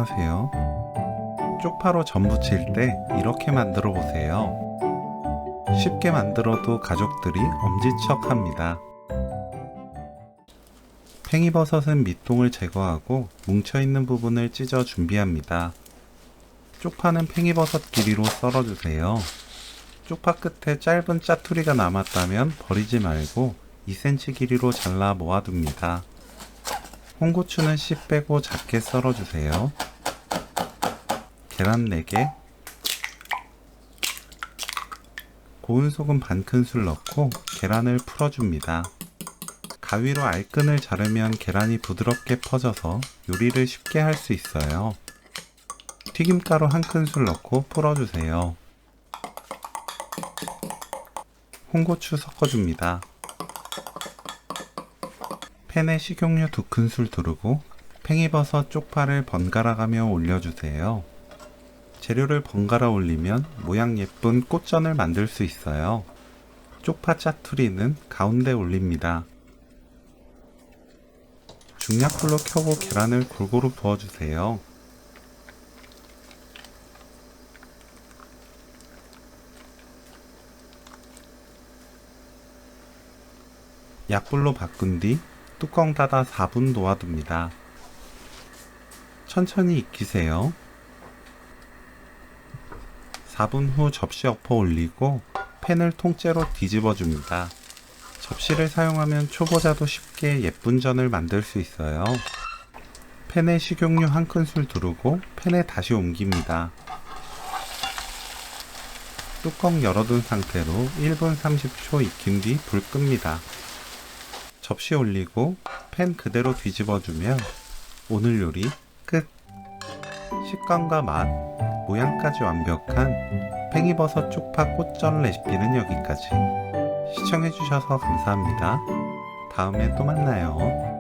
안녕하세요. 쪽파로 전 부칠 때 이렇게 만들어 보세요. 쉽게 만들어도 가족들이 엄지척합니다. 팽이버섯은 밑동을 제거하고 뭉쳐있는 부분을 찢어 준비합니다. 쪽파는 팽이버섯 길이로 썰어주세요. 쪽파 끝에 짧은 짜투리가 남았다면 버리지 말고 2cm 길이로 잘라 모아둡니다. 홍고추는 씨 빼고 작게 썰어주세요. 계란 4개, 고운 소금 반큰술 넣고 계란을 풀어줍니다. 가위로 알끈을 자르면 계란이 부드럽게 퍼져서 요리를 쉽게 할 수 있어요. 튀김가루 1큰술 넣고 풀어주세요. 홍고추 섞어줍니다. 팬에 식용유 2큰술 두르고 팽이버섯 쪽파를 번갈아 가며 올려주세요. 재료를 번갈아 올리면 모양 예쁜 꽃전을 만들 수 있어요. 쪽파 짜투리는 가운데 올립니다. 중약불로 켜고 계란을 골고루 부어주세요. 약불로 바꾼 뒤 뚜껑 닫아 4분 놓아둡니다. 천천히 익히세요. 4분 후 접시 엎어 올리고 팬을 통째로 뒤집어 줍니다. 접시를 사용하면 초보자도 쉽게 예쁜 전을 만들 수 있어요. 팬에 식용유 1큰술 두르고 팬에 다시 옮깁니다. 뚜껑 열어둔 상태로 1분 30초 익힌 뒤 불 끕니다. 접시 올리고 팬 그대로 뒤집어주면 오늘 요리 끝! 식감과 맛, 모양까지 완벽한 팽이버섯 쪽파 꽃전 레시피는 여기까지. 시청해주셔서 감사합니다. 다음에 또 만나요.